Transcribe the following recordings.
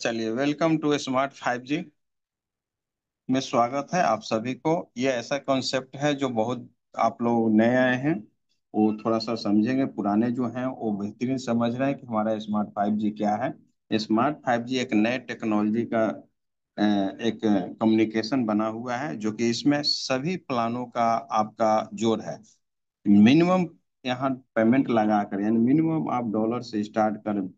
चलिए, welcome to smart 5G में स्वागत है आप सभी को। ये ऐसा कॉन्सेप्ट है जो बहुत आप लोग नए आए हैं, वो थोड़ा सा समझेंगे। पुराने जो हैं वो बेहतरीन समझ रहे हैं कि हमारा स्मार्ट 5G क्या है। स्मार्ट 5G एक नए टेक्नोलॉजी का एक कम्युनिकेशन बना हुआ है, जो कि इसमें सभी प्लानों का आपका जोड़ है। मिनिमम यहाँ पेमेंट लगाकर, यानी मिनिमम आप डॉलर से स्टार्ट कर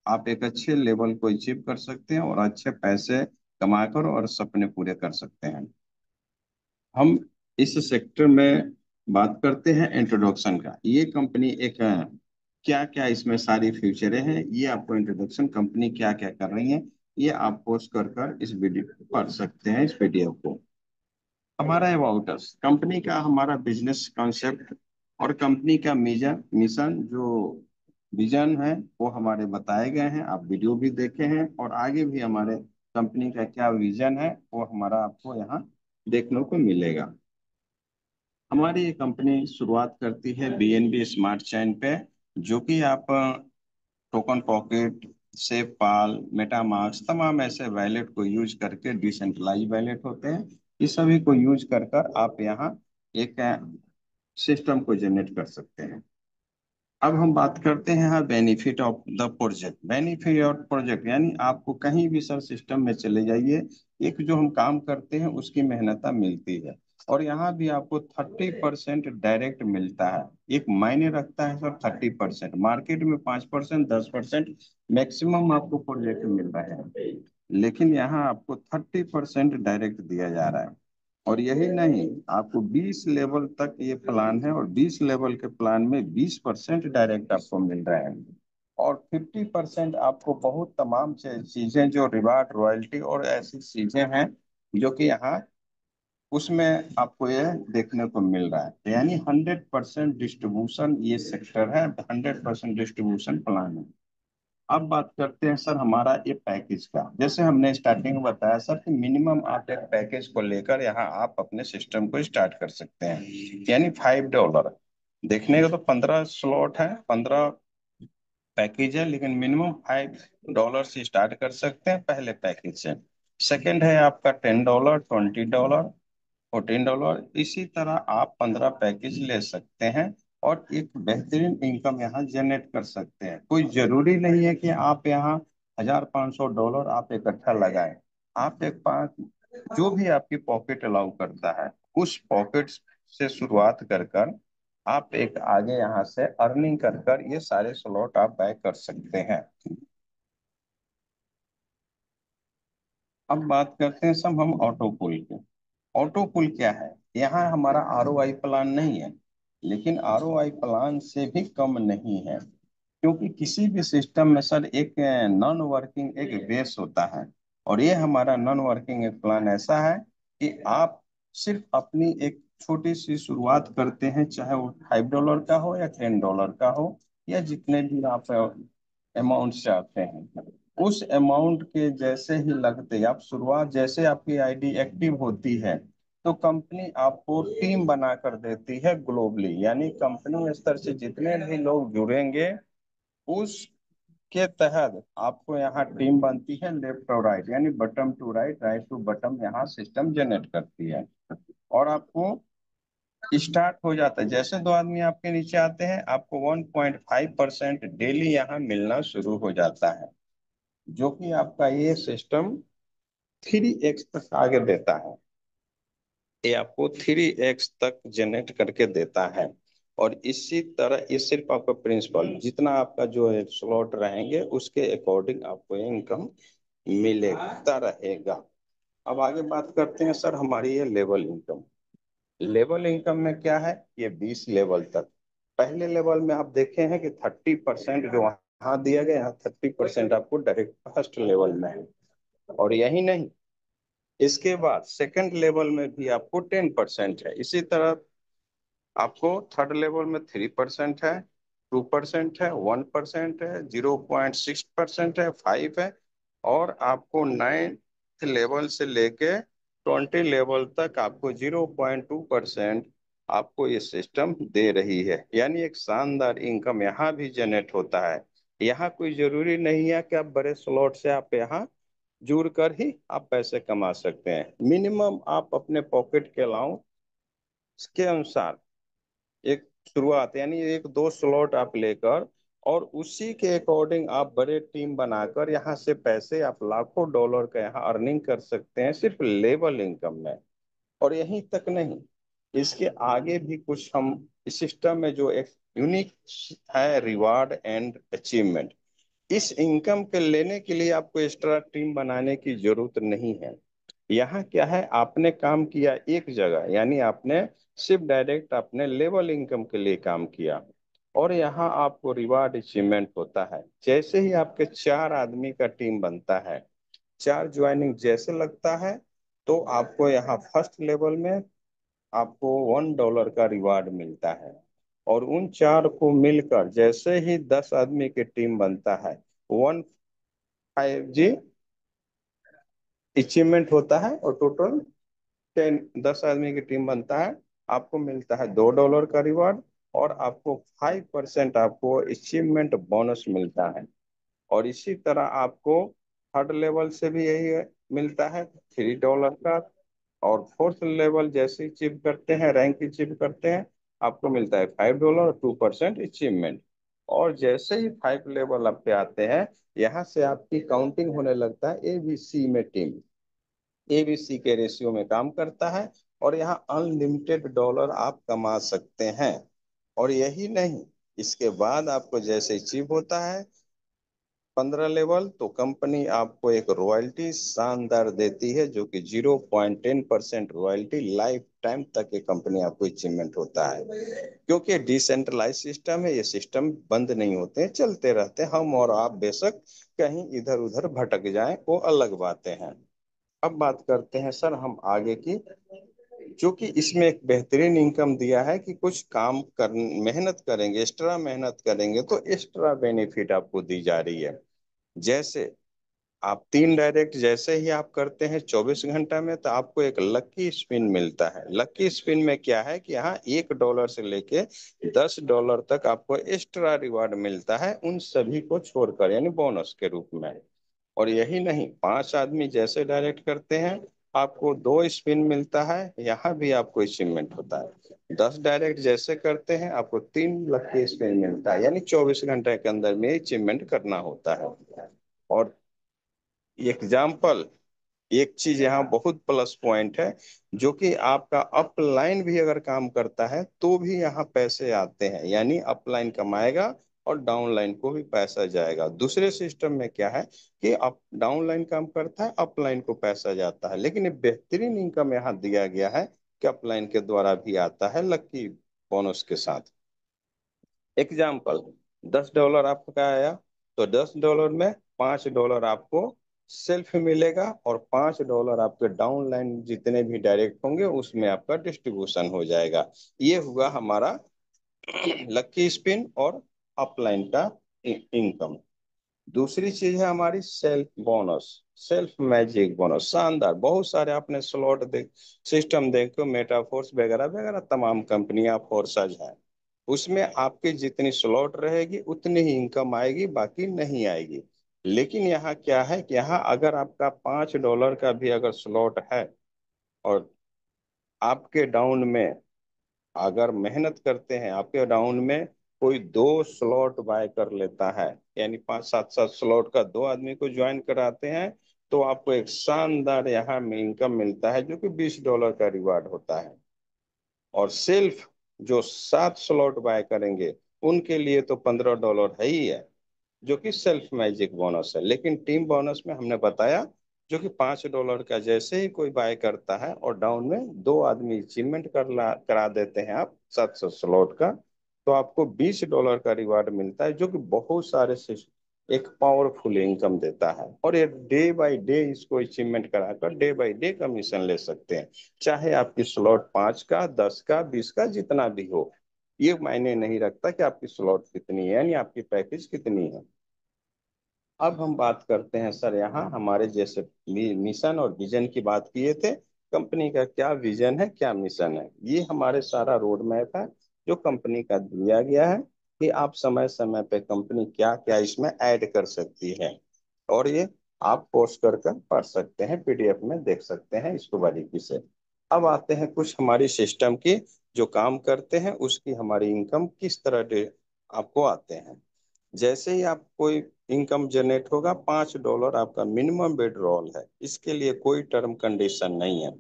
आप एक अच्छे लेवल को अचीव कर सकते हैं और अच्छे पैसे कमाकर और सपने पूरे कर सकते हैं। हम इस सेक्टर में बात करते हैं इंट्रोडक्शन का। ये कंपनी एक क्या क्या इसमें सारी फ्यूचरें हैं, ये आपको इंट्रोडक्शन कंपनी क्या क्या कर रही है, ये आप पोस्ट कर कर इस वीडियो पढ़ सकते हैं इस पीडीएफ को। हमारा अबाउट अस कंपनी का हमारा बिजनेस कॉन्सेप्ट और कंपनी का मिशन मिशन जो विजन है वो हमारे बताए गए हैं। आप वीडियो भी देखे हैं और आगे भी हमारे कंपनी का क्या विजन है वो हमारा आपको यहाँ देखने को मिलेगा। हमारी ये कंपनी शुरुआत करती है बीएनबी स्मार्ट चेन पे, जो कि आप टोकन पॉकेट, सेफ पाल, मेटामास्क, तमाम ऐसे वैलेट को यूज करके, डिसेंट्रलाइज वैलेट होते हैं, इस सभी को यूज कर कर आप यहाँ एक सिस्टम को जनरेट कर सकते हैं। अब हम बात करते हैं यहाँ benefit of the project. Benefit of project यानी आपको कहीं भी सर सिस्टम में चले जाइए, एक जो हम काम करते हैं उसकी मेहनत मिलती है। और यहाँ भी आपको 30% डायरेक्ट मिलता है। एक मायने रखता है सर 30%, मार्केट में 5%, 10% मैक्सिमम आपको प्रोजेक्ट मिल रहा है, लेकिन यहाँ आपको 30% डायरेक्ट दिया जा रहा है। और यही नहीं, आपको 20 लेवल तक ये प्लान है और 20 लेवल के प्लान में 20% डायरेक्ट आपको मिल रहा है। और 50% आपको बहुत तमाम चीजें जो रिवार्ड, रॉयल्टी और ऐसी चीजें हैं जो कि यहाँ उसमें आपको ये देखने को मिल रहा है। यानी 100% डिस्ट्रीब्यूशन ये सेक्टर है, 100% डिस्ट्रीब्यूशन प्लान है। अब बात करते हैं सर हमारा ये पैकेज का। जैसे हमने स्टार्टिंग में बताया सर कि मिनिमम आप एक पैकेज को लेकर यहाँ आप अपने सिस्टम को स्टार्ट कर सकते हैं। यानी $5 देखने को तो 15 स्लॉट है, 15 पैकेज है, लेकिन मिनिमम $5 से स्टार्ट कर सकते हैं पहले पैकेज से। सेकंड है आपका $10, $20, $14। इसी तरह आप 15 पैकेज ले सकते हैं और एक बेहतरीन इनकम यहाँ जनरेट कर सकते हैं। कोई जरूरी नहीं है कि आप यहाँ $1500 आप इकट्ठा लगाएं। आप एक पाँच जो भी आपकी पॉकेट अलाउ करता है उस पॉकेट से शुरुआत कर कर आप एक आगे यहाँ से अर्निंग कर कर ये सारे स्लॉट आप बाय कर सकते हैं। अब बात करते हैं सब हम ऑटो पुल की। ऑटो पुल क्या है? यहाँ हमारा आरओआई प्लान नहीं है, लेकिन आरओआई प्लान से भी कम नहीं है, क्योंकि किसी भी सिस्टम में सर एक नॉन वर्किंग एक बेस होता है। और ये हमारा नॉन वर्किंग एक प्लान ऐसा है कि आप सिर्फ अपनी एक छोटी सी शुरुआत करते हैं, चाहे वो $5 का हो या $10 का हो, या जितने भी आप अमाउंट चाहते हैं, उस अमाउंट के जैसे ही लगते ही आप शुरुआत, जैसे आपकी आईडी एक्टिव होती है तो कंपनी आपको टीम बना कर देती है ग्लोबली। यानी कंपनी स्तर से जितने भी लोग जुड़ेंगे उसके तहत आपको यहाँ टीम बनती है, लेफ्ट और राइट, यानी bottom to right, right to bottom यहाँ सिस्टम जनरेट करती है। और आपको स्टार्ट हो जाता है जैसे दो आदमी आपके नीचे आते हैं, आपको 1.5% डेली यहाँ मिलना शुरू हो जाता है, जो कि आपका ये सिस्टम 3x तक आगे देता है। ये आपको 3x तक जनरेट करके देता है। और इसी तरह ये सिर्फ आपका प्रिंसिपल, जितना आपका जो स्लॉट रहेंगे उसके अकॉर्डिंग आपको इनकम मिलेगा रहेगा। अब आगे बात करते हैं सर हमारी ये लेवल इनकम। लेवल इनकम में क्या है? ये 20 लेवल तक। पहले लेवल में आप देखे हैं कि 30% जो वहां दिया गया है, 30% आपको डायरेक्ट फर्स्ट लेवल में है। और यही नहीं, इसके बाद सेकंड लेवल में भी आपको 10% है। इसी तरह आपको थर्ड लेवल में 3% है, 2% है, 1% है, 0.6% है, 5 है। और आपको 9th लेवल से लेके 20 लेवल तक आपको 0.2% आपको ये सिस्टम दे रही है। यानी एक शानदार इनकम यहाँ भी जनरेट होता है। यहाँ कोई जरूरी नहीं है कि आप बड़े स्लॉट से आप यहाँ जुड़ कर ही आप पैसे कमा सकते हैं। मिनिमम आप अपने पॉकेट के अलाउंस के अनुसार एक शुरुआत, यानी एक दो स्लॉट आप लेकर और उसी के अकॉर्डिंग आप बड़े टीम बनाकर यहाँ से पैसे आप लाखों डॉलर का यहाँ अर्निंग कर सकते हैं सिर्फ लेवल इनकम में। और यहीं तक नहीं, इसके आगे भी कुछ हम इस सिस्टम में जो एक यूनिक है, रिवार्ड एंड अचीवमेंट। इस इनकम के लेने के लिए आपको एक्स्ट्रा टीम बनाने की जरूरत नहीं है। यहाँ क्या है, आपने काम किया एक जगह, यानी आपने सिर्फ डायरेक्ट अपने लेवल इनकम के लिए काम किया, और यहाँ आपको रिवार्ड अचीवमेंट होता है। जैसे ही आपके 4 आदमी का टीम बनता है, 4 ज्वाइनिंग जैसे लगता है, तो आपको यहाँ फर्स्ट लेवल में आपको $1 का रिवार्ड मिलता है। और उन 4 को मिलकर जैसे ही 10 आदमी की टीम बनता है, 150 अचीवमेंट होता है, और टोटल 10 आदमी की टीम बनता है, आपको मिलता है $2 का रिवार्ड। और आपको 5% आपको अचीवमेंट बोनस मिलता है। और इसी तरह आपको थर्ड लेवल से भी यही मिलता है, $3 का। और फोर्थ लेवल जैसे अचीव करते हैं, रैंक अचीव करते हैं, आपको मिलता है $5 और 2% अचीवमेंट। और जैसे ही 5 लेवल आप पे आते हैं, यहाँ से आपकी काउंटिंग होने लगता है ABC में। टीम ABC के रेशियो में काम करता है, और यहाँ अनलिमिटेड डॉलर आप कमा सकते हैं। और यही नहीं, इसके बाद आपको जैसे अचीव होता है 15 लेवल, तो कंपनी आपको एक रॉयल्टी शानदार देती है, जो कि 0.10% रॉयल्टी लाइफ टाइम तक ये कंपनी आपको अचीवमेंट होता है। क्योंकि डिसेंट्रलाइज सिस्टम है, ये सिस्टम बंद नहीं होते हैं, चलते रहते हैं। हम और आप बेशक कहीं इधर उधर भटक जाएं, वो अलग बातें हैं। अब बात करते हैं सर हम आगे की, जो कि इसमें एक बेहतरीन इनकम दिया है कि कुछ काम कर, मेहनत करेंगे, एक्स्ट्रा मेहनत करेंगे तो एक्स्ट्रा बेनिफिट आपको दी जा रही है। जैसे आप 3 डायरेक्ट जैसे ही आप करते हैं 24 घंटा में, तो आपको एक लक्की स्पिन मिलता है। लक्की स्पिन में क्या है कि यहाँ $1 से लेके $10 तक आपको एक्स्ट्रा रिवार्ड मिलता है, उन सभी को छोड़कर, यानी बोनस के रूप में। और यही नहीं, 5 आदमी जैसे डायरेक्ट करते हैं, आपको 2 स्पिन मिलता है, यहाँ भी आपको अचीवमेंट होता है। 10 डायरेक्ट जैसे करते हैं, आपको 3 लकी स्पिन मिलता है, यानी 24 घंटे के अंदर में अचीवमेंट करना होता है। और एग्जाम्पल, एक चीज यहाँ बहुत प्लस पॉइंट है, जो कि आपका अपलाइन भी अगर काम करता है तो भी यहाँ पैसे आते हैं, यानी अपलाइन कमाएगा और डाउनलाइन को भी पैसा जाएगा। दूसरे सिस्टम में क्या है कि अप डाउनलाइन काम करता है, अपलाइन को पैसा जाता है, लेकिन ये बेहतरीन इनकम यहाँ दिया गया है कि अपलाइन के द्वारा भी आता है लकी बोनस के साथ। एग्जाम्पल, $10 आपका आया, तो $10 में $5 आपको सेल्फ मिलेगा, और $5 आपके डाउनलाइन जितने भी डायरेक्ट होंगे उसमें आपका डिस्ट्रीब्यूशन हो जाएगा। ये हुआ हमारा लकी स्पिन और अपलाइन का इनकम। दूसरी चीज है हमारी self bonus, self magic bonus. शानदार, बहुत सारे आपने स्लॉट देख, सिस्टम देखो, मेटाफोर्स वगैरह वगैरह तमाम कंपनियां फोर्सज हैं, उसमें आपकी जितनी स्लॉट रहेगी उतनी ही इनकम आएगी, बाकी नहीं आएगी। लेकिन यहाँ क्या है कि यहाँ अगर आपका $5 का भी अगर स्लॉट है, और आपके डाउन में अगर मेहनत करते हैं, आपके डाउन में कोई 2 स्लॉट बाय कर लेता है, यानी 5 7 7 स्लॉट का 2 आदमी को ज्वाइन कराते हैं, तो आपको एक शानदार यहाँ में इनकम मिलता है, जो कि $20 का रिवार्ड होता है। और सेल्फ जो 7 स्लॉट बाय करेंगे, उनके लिए तो $15 है ही है, जो कि सेल्फ मैजिक बोनस है। लेकिन टीम बोनस में हमने बताया, जो कि $5 का जैसे ही कोई बाय करता है और डाउन में 2 आदमी अचीवमेंट करा देते हैं आप 700 स्लॉट का, तो आपको $20 का रिवार्ड मिलता है, जो कि बहुत सारे एक पावरफुल इनकम देता है। और ये डे बाय डे इसको अचीवमेंट कराकर डे बाय डे कमीशन ले सकते हैं, चाहे आपकी स्लॉट 5 का, 10 का, 20 का, जितना भी हो। ये मायने नहीं रखता कि आपकी स्लॉट कितनी है, यानी आपकी पैकेज कितनी है। अब हम बात करते हैं सर यहाँ हमारे जैसे मिशन और विजन की बात किए थे, कंपनी का क्या विजन है, क्या मिशन है। ये हमारे सारा रोड मैप है जो कंपनी का दिया गया है। कि आप समय समय पे कंपनी क्या क्या इसमें ऐड कर सकती है, और ये आप पोस्ट कर कर पढ़ सकते हैं, पीडीएफ में देख सकते हैं इसको बारीकी से। अब आते हैं कुछ हमारी सिस्टम की जो काम करते हैं उसकी हमारी इनकम किस तरह दे आपको आते हैं। जैसे ही आप कोई इनकम जनरेट होगा, $5 आपका मिनिमम विड्रॉल है, इसके लिए कोई टर्म कंडीशन नहीं है।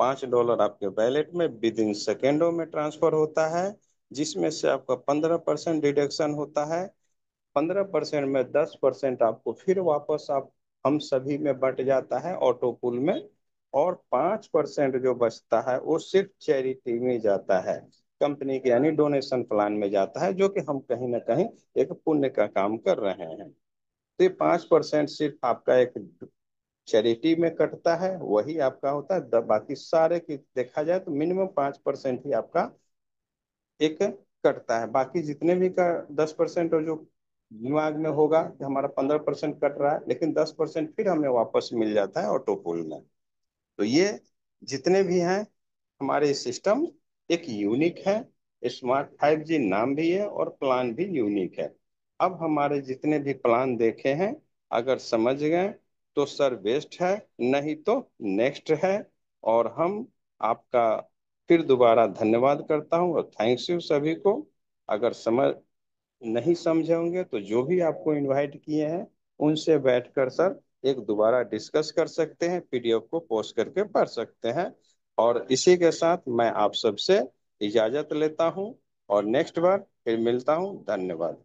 $5 आपके वैलेट में विद इन सेकेंडों में ट्रांसफर होता है, जिसमें से आपका 15% डिडक्शन होता है। 15% में 10% आपको फिर वापस आप हम सभी में बट जाता है ऑटो पुल में, और 5% जो बचता है वो सिर्फ चैरिटी में जाता है, कंपनी के यानी डोनेशन प्लान में जाता है, जो कि हम कहीं ना कहीं एक पुण्य का काम कर रहे हैं। तो ये 5% सिर्फ आपका एक चैरिटी में कटता है, वही आपका होता है। बाकी सारे की देखा जाए तो मिनिमम 5% ही आपका एक कटता है। बाकी जितने भी का 10% और जो दिमाग में होगा कि हमारा 15% कट रहा है, लेकिन 10% फिर हमें वापस मिल जाता है ऑटो पूल में। तो ये जितने भी हैं हमारे सिस्टम एक यूनिक है। स्मार्ट 5G नाम भी है और प्लान भी यूनिक है। अब हमारे जितने भी प्लान देखे हैं, अगर समझ गए तो सर बेस्ट है, नहीं तो नेक्स्ट है। और हम आपका फिर दोबारा धन्यवाद करता हूँ और थैंक्स यू सभी को। अगर समझ नहीं समझे होंगे तो जो भी आपको इनवाइट किए हैं उनसे बैठकर सर एक दोबारा डिस्कस कर सकते हैं, पीडीएफ को पोस्ट करके पढ़ सकते हैं। और इसी के साथ मैं आप सबसे इजाजत लेता हूं और नेक्स्ट बार फिर मिलता हूं। धन्यवाद।